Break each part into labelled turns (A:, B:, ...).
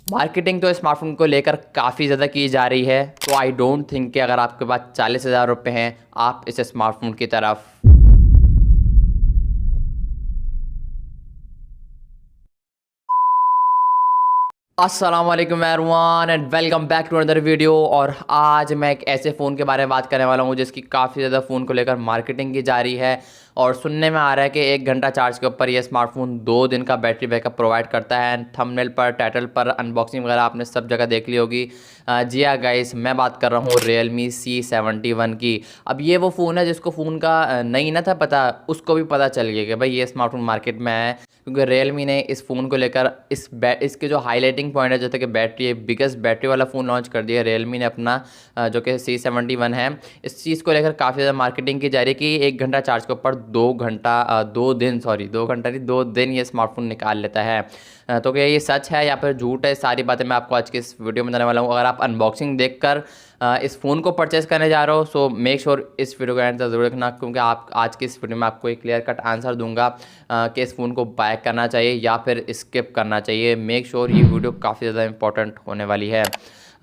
A: Marketing तो smartphone को लेकर काफ़ी ज़्यादा की जा रही है, तो आई डोंट थिंक कि अगर आपके पास 40,000 रुपये हैं आप इस स्मार्टफोन की तरफ अस्सलाम वालेकुम everyone and welcome back to another video. और आज मैं एक ऐसे फ़ोन के बारे में बात करने वाला हूँ जिसकी काफ़ी ज़्यादा फ़ोन को लेकर मार्केटिंग की जा रही है और सुनने में आ रहा है कि 1 घंटा चार्ज के ऊपर ये स्मार्टफोन 2 दिन का बैटरी बैकअप प्रोवाइड करता है। एंड थंबनेल पर, टाइटल पर, अनबॉक्सिंग वगैरह आपने सब जगह देख ली होगी। जी हाँ गाइस, मैं बात कर रहा हूँ Realme C71 की। अब ये वो फ़ोन है जिसको फ़ोन का नहीं ना था पता, उसको भी पता चल गया कि भाई ये स्मार्टफोन मार्केट में है, क्योंकि Realme ने इस फ़ोन को लेकर इसके जो हाईलाइटिंग पॉइंट है, जैसे कि बैटरी, बिगेस्ट बैटरी वाला फ़ोन लॉन्च कर दिया Realme ने अपना, जो कि C71 है। इस चीज़ को लेकर काफ़ी ज़्यादा मार्केटिंग की जा रही है कि 1 घंटा चार्ज के ऊपर 2 दिन 2 दिन ये स्मार्टफोन निकाल लेता है। तो क्या ये सच है या फिर झूठ है, सारी बातें मैं आपको आज के इस वीडियो में बताने वाला हूँ। अगर आप अनबॉक्सिंग देखकर इस फ़ोन को परचेज़ करने जा रहे हो, सो मेक श्योर इस वीडियो का आंसर ज़रूर देखना, क्योंकि आप आज की इस वीडियो में आपको एक क्लियर कट आंसर दूंगा कि इस फ़ोन को बाय करना चाहिए या फिर स्किप करना चाहिए। मेक श्योर ये वीडियो काफ़ी ज़्यादा इंपॉर्टेंट होने वाली है।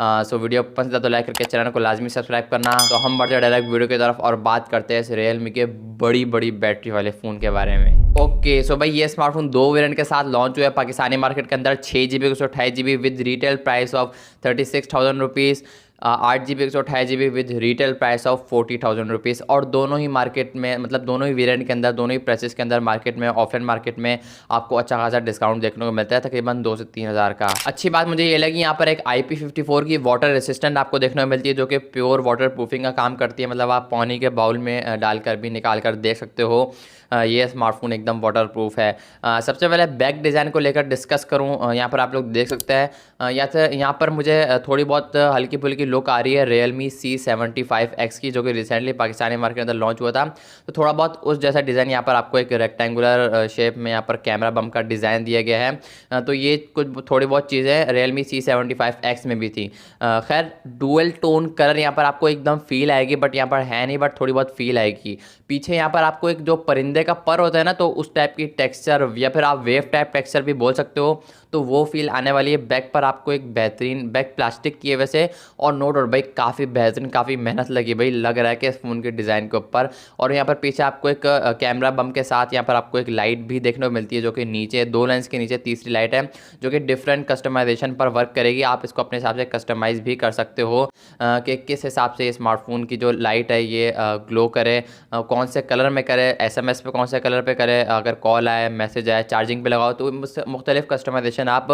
A: सो वीडियो पसंद है तो लाइक करके चैनल को लाजमी सब्सक्राइब करना। तो हम बढ़ते हैं डायरेक्ट वीडियो की तरफ और बात करते हैं इस Realme के बड़ी बड़ी बैटरी वाले फ़ोन के बारे में। ओके, सो भाई ये स्मार्टफोन 2 वेरिएंट के साथ लॉन्च हुआ है पाकिस्तानी मार्केट के अंदर। 6 GB 128 GB with retail price of 36,000 rupees, 8 GB 128 GB with retail price of 40,000 rupees. और दोनों ही मार्केट में, मतलब दोनों ही वेरिएंट के अंदर, दोनों ही प्राइसेस के अंदर मार्केट में, ऑफलाइन मार्केट में आपको अच्छा खासा डिस्काउंट देखने को मिलता है, तकरीबन 2 से 3 हज़ार का। अच्छी बात मुझे ये लगी, यहाँ पर एक IP54 की वाटर रेसिस्टेंट आपको देखने को मिलती है, जो कि प्योर वाटर प्रूफिंग का काम करती है। मतलब आप पानी के बाउल में डालकर भी निकाल कर देख सकते हो। ये स्मार्टफोन एकदम वाटर प्रूफ है। सबसे पहले बैक डिज़ाइन को लेकर डिस्कस करूँ, यहाँ पर आप लोग देख सकते हैं, यहाँ पर मुझे थोड़ी बहुत हल्की फुल्की लुक आ रही है Realme C75X की, जो कि रिसेंटली पाकिस्तानी मार्केट के अंदर लॉन्च हुआ था। तो थोड़ा बहुत उस जैसा डिज़ाइन, यहाँ पर आपको एक रेक्टेंगुलर शेप में यहाँ पर कैमरा बम का डिज़ाइन दिया गया है। तो ये कुछ थोड़ी बहुत चीज़ें Realme C75X में भी थी। खैर डुअल टोन कलर यहाँ पर आपको एकदम फील आएगी, बट यहाँ पर है नहीं, बट थोड़ी बहुत फील आएगी। पीछे यहाँ पर आपको एक जो परिंदे का पर होता है ना, तो उस टाइप की टेक्सचर, या फिर आप वेव टाइप टेक्सचर भी बोल सकते हो, तो वो फील आने वाली है। बैक पर आपको एक बेहतरीन, बैक प्लास्टिक की है वैसे, और नोट और भाई काफ़ी बेहतरीन, काफ़ी मेहनत लगी भाई, लग रहा है कि इस फ़ोन के डिज़ाइन के ऊपर। और यहाँ पर पीछे आपको एक कैमरा बम के साथ यहाँ पर आपको एक लाइट भी देखने को मिलती है, जो कि नीचे 2 लेंस के नीचे तीसरी लाइट है, जो कि डिफरेंट कस्टमाइजेशन पर वर्क करेगी। आप इसको अपने हिसाब से कस्टमाइज़ भी कर सकते हो कि किस हिसाब से स्मार्टफोन की जो लाइट है ये ग्लो करे, कौन से कलर में करे, SMS पे कौन से कलर पे करे, अगर कॉल आए, मैसेज आए, चार्जिंग पे लगाओ, तो मुख्तलिफ कस्टमाइजेशन आप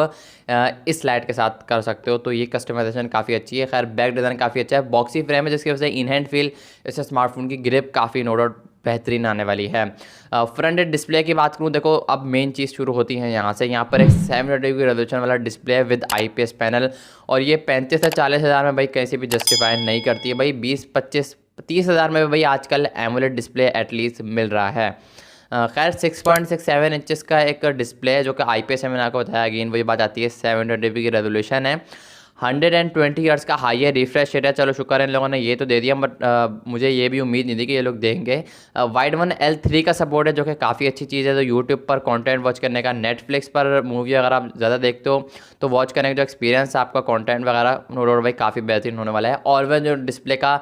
A: इस लाइट के साथ कर सकते हो। तो ये कस्टमाइजेशन काफ़ी अच्छी है। खैर बैक डिज़ाइन काफ़ी अच्छा है, बॉक्सी फ्रेम है, जिसकी वजह से इन हैंड फील, इससे स्मार्टफोन की ग्रिप काफ़ी नो डाउट बेहतरीन आने वाली है। फ्रंट एंड डिस्प्ले की बात करूँ, देखो अब मेन चीज़ शुरू होती है यहाँ से। यहाँ पर एक 720 की रेजोल्यूशन वाला डिस्प्ले है विद IPS पैनल, और ये 35 से 40 हज़ार में भाई कैसे भी जस्टिफाई नहीं करती है भाई। 20, 25, 30 हज़ार में भाई आजकल एमोलेड डिस्प्ले एटलीस्ट मिल रहा है। खैर 6.67 इंचेस का एक डिस्प्ले है, जो कि IPS है, मैंने आपको बताया। अगेन वही बात आती है, 720 की रेजोल्यूशन है, 120 हर्ट्ज़ का हाई रिफ्रेश रेट है। चलो शुक्र है इन लोगों ने ये तो दे दिया, बट मुझे ये भी उम्मीद नहीं थी कि ये लोग देंगे। वाइड वन L3 का सपोर्ट है, जो कि काफ़ी अच्छी चीज़ है। तो यूट्यूब पर कंटेंट वॉच करने का, नेटफ्लिक्स पर मूवी अगर आप ज़्यादा देखते हो तो वॉच करने का जो एक्सपीरियंस आपका कंटेंट वगैरह, नो डाउट भाई काफ़ी बेहतरीन होने वाला है। ऑलवेज जो डिस्प्ले का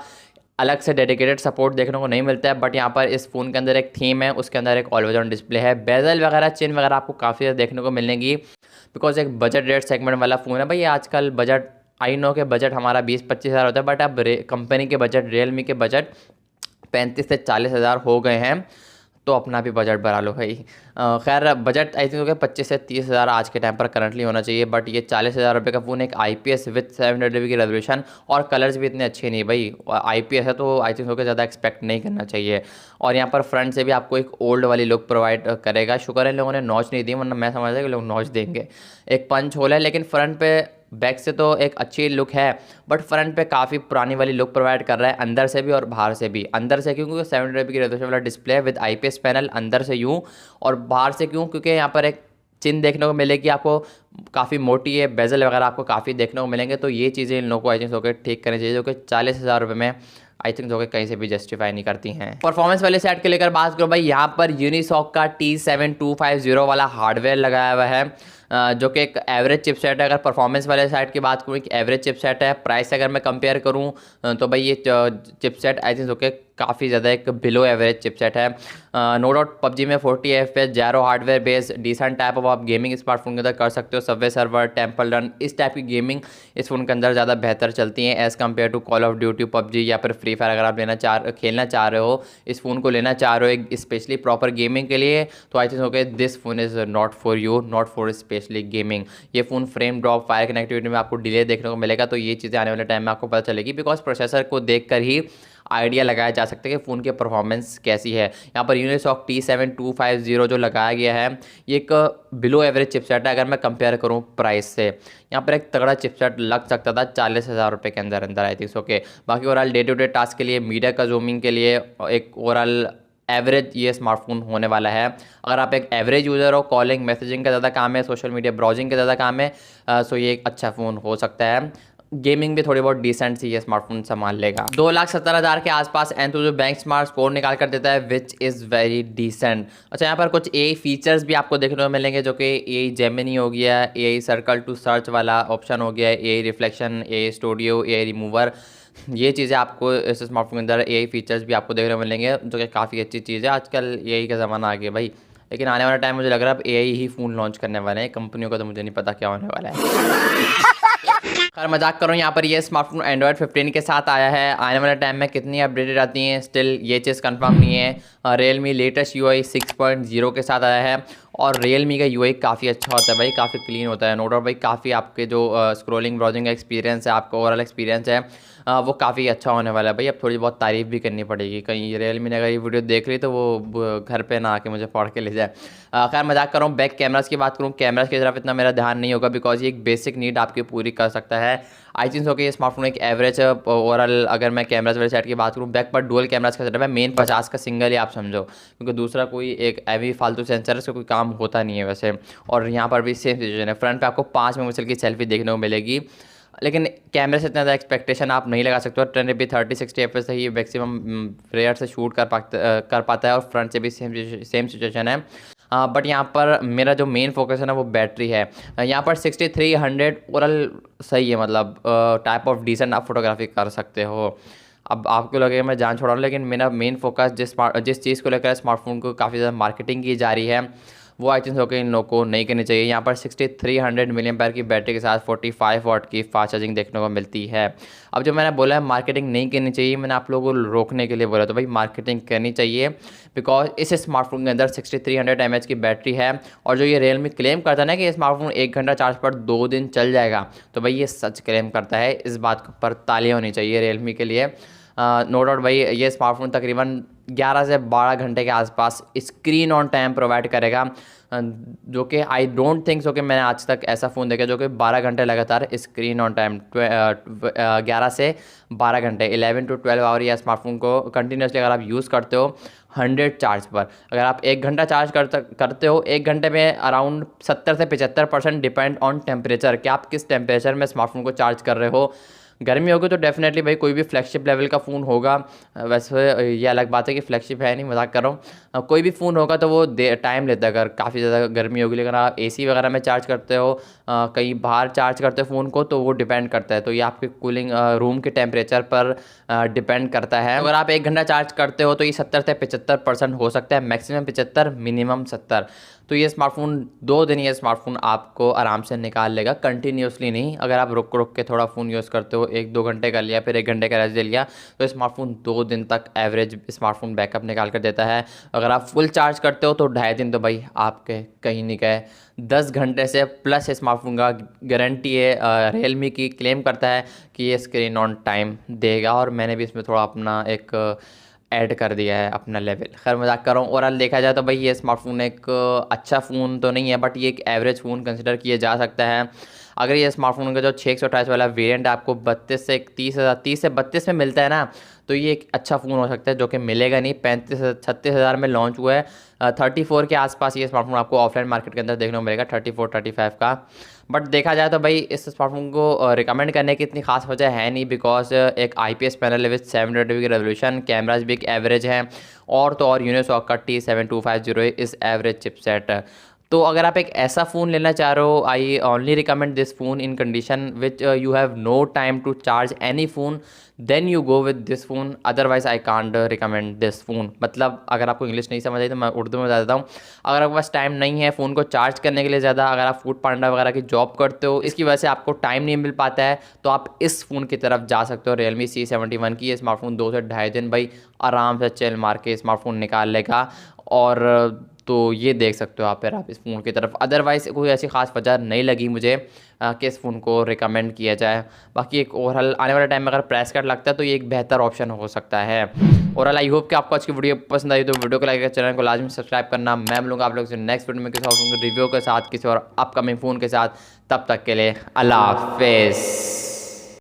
A: अलग से डेडिकेटेड सपोर्ट देखने को नहीं मिलता है, बट यहाँ पर इस फ़ोन के अंदर एक थीम है, उसके अंदर एक ऑलवेज ऑन डिस्प्ले है। बेजल वगैरह, चिन वगैरह आपको काफ़ी ज़्यादा देखने को मिलेंगी, बिकॉज एक बजट रेट सेगमेंट वाला फ़ोन है भाई। आजकल बजट, आई नो के बजट हमारा 20-25 हज़ार होता है, बट अब कंपनी के बजट, Realme के बजट 35 से 40 हज़ार हो गए हैं, तो अपना भी बजट बढ़ा लो भाई। खैर बजट आई थिंक हो गया 25 से 30 हज़ार आज के टाइम पर करंटली होना चाहिए, बट ये 40 हज़ार रुपये का फ़ोन, एक IPS विद 720 की रेजोल्यूशन, और कलर्स भी इतने अच्छे नहीं भाई। IPS है तो आई थिंक हो गया ज़्यादा एक्सपेक्ट नहीं करना चाहिए। और यहाँ पर फ्रंट से भी आपको एक ओल्ड वाली लुक प्रोवाइड करेगा। शुक्र है इन लोगों ने नॉच नहीं दी, वरना मैं समझता कि लोग नॉच देंगे। एक पंच होल है, लेकिन फ्रंट पे, बैक से तो एक अच्छी लुक है, बट फ्रंट पे काफ़ी पुरानी वाली लुक प्रोवाइड कर रहा है, अंदर से भी और बाहर से भी। अंदर से क्योंकि 720 की रेजोल्यूशन वाला डिस्प्ले है विद IPS पैनल, अंदर से यूँ, और बाहर से क्यों, क्योंकि यहाँ पर एक चिन देखने को मिलेगी आपको, काफ़ी मोटी है, बेजल वगैरह आपको काफ़ी देखने को मिलेंगे। तो ये चीज़ें इन लोगों को आई थिंक होकर ठीक करनी चाहिए, जो कि 40 हज़ार रुपये में आई थिंक जो कि कहीं से भी जस्टिफाई नहीं करती हैं। परफॉर्मेंस वाले सेट के लेकर बात करो भाई, यहाँ पर यूनिसॉक का T7250 वाला हार्डवेयर लगाया हुआ है, जो कि एक एवरेज चिपसेट है। अगर परफॉर्मेंस वाले साइड की बात करूँ, एक एवरेज चिपसेट है। प्राइस से अगर मैं कंपेयर करूँ तो भाई ये चिपसेट आई थिंक ओके काफ़ी ज़्यादा एक बिलो एवरेज चिपसेट है। नो डाउट पबजी में 40 FPS gyro hardware based decent type of आप गेमिंग स्मार्टफोन के अंदर कर सकते हो। सबवे सर्वर, टेम्पल रन, इस टाइप की गेमिंग इस फोन के अंदर ज़्यादा बेहतर चलती हैं as compare to call of duty, PUBG या फिर फ्री फायर। अगर आप खेलना चाह रहे हो, इस फ़ोन को लेना चाह रहे हो एक स्पेशली प्रॉपर गेमिंग के लिए, तो I think okay this phone is not for you, not for specially gaming. ये phone frame drop, fire connectivity में आपको डिले देखने को मिलेगा, तो ये चीज़ें आने वाले टाइम में आपको पता चलेगी। बिकॉज प्रोसेसर को देख कर ही आइडिया लगाया जा सकता है कि फ़ोन की परफॉर्मेंस कैसी है। यहाँ पर यूनिसॉक T7250 जो लगाया गया है, ये एक बिलो एवरेज चिपसेट है अगर मैं कंपेयर करूँ प्राइस से। यहाँ पर एक तगड़ा चिपसेट लग सकता था 40,000 रुपये के अंदर अंदर आई थिंक ओके। बाकी overall day to day task के लिए, मीडिया का जूमिंग के लिए एक ओवरऑल एवरेज ये स्मार्टफोन होने वाला है। अगर आप एक एवरेज यूज़र हो, कॉलिंग मैसेजिंग का ज़्यादा काम है, सोशल मीडिया ब्राउजिंग का ज़्यादा काम है, सो ये एक अच्छा फ़ोन हो सकता है। गेमिंग भी थोड़ी बहुत डिसेंट सी ये स्मार्टफोन संभाल लेगा। 2,70,000 के आसपास एंथुसियो बैंक स्मार्ट स्कोर निकाल कर देता है, विच इज़ वेरी डिसेंट। अच्छा, यहाँ पर कुछ AI फीचर्स भी आपको देखने को मिलेंगे, जो कि AI जेमिनी हो गया, AI सर्कल टू सर्च वाला ऑप्शन हो गया, AI reflection, AI studio, AI remover. ये चीज़ें आपको इस स्मार्टफोन के अंदर AI फीचर्स भी आपको देखने को मिलेंगे, जो कि काफ़ी अच्छी चीज़ है। आजकल AI का ज़माना आ गया भाई, लेकिन आने वाला टाइम मुझे लग रहा है अब AI ही फ़ोन लॉन्च करने वाले हैं। कंपनियों का तो मुझे नहीं पता क्या होने वाला है। खैर मजाक करूँ, यहाँ पर ये स्मार्टफोन एंड्रॉयड 15 के साथ आया है। आने वाले टाइम में कितनी अपडेटेड आती हैं स्टिल ये चीज़ कंफर्म नहीं है। रियलमी लेटेस्ट UI 6.0 के साथ आया है, और रियलमी का UI काफ़ी अच्छा होता है भाई, काफ़ी क्लीन होता है। नो डाउट भाई, काफ़ी आपके जो स्क्रोलिंग ब्राउजिंग का एक्सपीरियंस है, आपका ओवरऑल एक्सपीरियंस है, वो काफ़ी अच्छा होने वाला है भाई। अब थोड़ी बहुत तारीफ़ भी करनी पड़ेगी, कहीं रियलमी ने अगर ये वीडियो देख ली तो वो घर पे ना आके मुझे फाड़ के ले जाए। खैर मजाक कर रहा हूँ। बैक कैमरास की बात करूँ, कैमरास की तरफ इतना मेरा ध्यान नहीं होगा, बिकॉज ये एक बेसिक नीड आपकी पूरी कर सकता है। आई थिंक ओके ये स्मार्टफोन एक एवरेज ओवरऑल। अगर मैं कैमरास वाले साइड की बात करूँ, बैक पर डुअल कैमरास का सेटअप है, मेन 50 का सिंगल ही आप समझो, क्योंकि दूसरा कोई एक एवी फालतू सेंसर है, उसका कोई काम होता नहीं है वैसे। और यहाँ पर भी सेम सिचुएशन है, फ्रंट पे आपको 5 मेगापिक्सल की सेल्फी देखने को मिलेगी, लेकिन कैमरे से इतना ज़्यादा एक्सपेक्टेशन आप नहीं लगा सकते हो। 1080p 30-60 FPS से ही मैक्सिमम रेयर से शूट कर पाता है, और फ्रंट से भी सेम सिचुएशन है। बट यहाँ पर मेरा जो मेन फोकस है ना, वो बैटरी है। यहाँ पर 6300 ओवरऑल सही है, मतलब टाइप ऑफ डिसेंट आप फोटोग्राफी कर सकते हो। अब आपको लगेगा मैं जान छोड़ा हूँ, लेकिन मेरा मेन फोकस जिस चीज़ को लेकर स्मार्टफोन को काफ़ी ज़्यादा मार्केटिंग की जा रही है, वो आई थिंक ओके इन लोगों को नहीं करनी चाहिए। यहाँ पर 6300 mAh की बैटरी के साथ 45 वाट की फास्ट चार्जिंग देखने को मिलती है। अब जो मैंने बोला है मार्केटिंग नहीं करनी चाहिए, मैंने आप लोगों को रोकने के लिए बोला, तो भाई मार्केटिंग करनी चाहिए, बिकॉज इस स्मार्टफोन के अंदर 6300 mAh की बैटरी है। और जो ये रियलमी क्लेम करता है ना कि ये स्मार्टफोन 1 घंटा चार्ज पर 2 दिन चल जाएगा, तो भाई ये सच क्लेम करता है। इस बात पर तालियां होनी चाहिए रियलमी के लिए। नो डाउट भाई, ये स्मार्टफोन तकरीबन 11 से 12 घंटे के आसपास स्क्रीन ऑन टाइम प्रोवाइड करेगा, जो कि आई डोंट थिंक सो कि मैंने आज तक ऐसा फ़ोन देखा जो कि 12 घंटे लगातार स्क्रीन ऑन टाइम, 11 से 12 घंटे 11 to 12 आवर या स्मार्टफोन को कंटिन्यूसली अगर आप यूज़ करते हो 100 चार्ज पर। अगर आप 1 घंटा चार्ज करते हो, 1 घंटे में अराउंड 70 से 75% डिपेंड ऑन टेम्परेचर, कि आप किस टेम्परेचर में स्मार्टफोन को चार्ज कर रहे हो। गर्मी होगी तो डेफिनेटली भाई कोई भी फ्लैगशिप लेवल का फ़ोन होगा, वैसे ये अलग बात है कि फ्लैगशिप है नहीं, मजाक कर रहा हूँ, कोई भी फ़ोन होगा तो वो टाइम लेता है अगर काफ़ी ज़्यादा गर्मी होगी। लेकिन आप AC वगैरह में चार्ज करते हो, कहीं बाहर चार्ज करते हो फ़ोन को, तो वो डिपेंड करता है, तो ये आपके कूलिंग रूम के टेम्परेचर पर डिपेंड करता है। अगर आप 1 घंटा चार्ज करते हो तो ये 70 से 75% हो सकता है, मैक्सिमम 75, मिनिमम 70। तो ये स्मार्टफोन 2 दिन ये स्मार्टफोन आपको आराम से निकाल लेगा, कंटिन्यूसली नहीं। अगर आप रुक रुक के थोड़ा फ़ोन यूज़ करते हो, 1-2 घंटे कर लिया, फिर 1 घंटे का रेस्ट ले लिया, तो स्मार्टफोन 2 दिन तक एवरेज स्मार्टफोन बैकअप निकाल कर देता है। अगर आप फुल चार्ज करते हो तो 2.5 दिन तो भाई आपके कहीं नहीं गए। 10 घंटे से प्लस स्मार्टफोन का गारंटी है, रियलमी की क्लेम करता है कि ये स्क्रीन ऑन टाइम देगा, और मैंने भी इसमें थोड़ा अपना एक ऐड कर दिया है अपना लेवल। खैर मजाक कर रहा हूँ। ओवरऑल देखा जाए तो भाई ये स्मार्टफोन एक अच्छा फ़ोन तो नहीं है, बट ये एक एवरेज फ़ोन कंसिडर किया जा सकता है। अगर ये स्मार्टफोन का जो 628 वाला वेरिएंट आपको 32 से 30 से 32 में मिलता है ना, तो ये एक अच्छा फ़ोन हो सकता है, जो कि मिलेगा नहीं। 35-36 हज़ार में लॉन्च हुआ है। 34 के आसपास ये स्मार्टफोन आपको ऑफलाइन मार्केट के अंदर देखने को मिलेगा, 34-35 का। बट देखा जाए तो भाई इस स्मार्टफोन को रिकमेंड करने की इतनी खास वजह है नहीं, बिकॉज एक IPS पैनल विद 720p की रेजोल्यूशन, कैमराज भी एक एवरेज हैं, और तो और यूनिसॉक का T7250 इस एवरेज चिपसेट। तो अगर आप एक ऐसा फ़ोन लेना चाह रहे हो, I only recommend this phone in condition which you have no time to charge any phone, then you go with this phone, otherwise I can't recommend this phone. मतलब अगर आपको इंग्लिश नहीं समझ आई तो मैं उर्दू में बता देता हूँ। अगर आपके पास टाइम नहीं है फ़ोन को चार्ज करने के लिए ज़्यादा, अगर आप फूड पांडा वगैरह की जॉब करते हो, इसकी वजह से आपको टाइम नहीं मिल पाता है, तो आप इस फ़ोन की तरफ जा सकते हो। Realme C71 की ये स्मार्टफोन 2 से ढाई दिन भाई आराम से चल मार के स्मार्टफोन निकाल लेगा। और तो ये देख सकते हो आप फिर आप इस फ़ोन की तरफ। अदरवाइज़ कोई ऐसी ख़ास वजह नहीं लगी मुझे कि इस फ़ोन को रिकमेंड किया जाए। बाकी एक ओवरऑल आने वाले टाइम में अगर प्राइस कट लगता है तो ये एक बेहतर ऑप्शन हो सकता है। ओवरऑल आई होप कि आपको आज की वीडियो पसंद आई, तो वीडियो को लाइक कर चैनल को लाजमी सब्सक्राइब करना। मैं मिलूंगा आप लोग से नेक्स्ट वीडियो में किसी और रिव्यू के साथ, किसी और अपकमिंग फ़ोन के साथ। तब तक के लिए अल्लाह हाफिज़।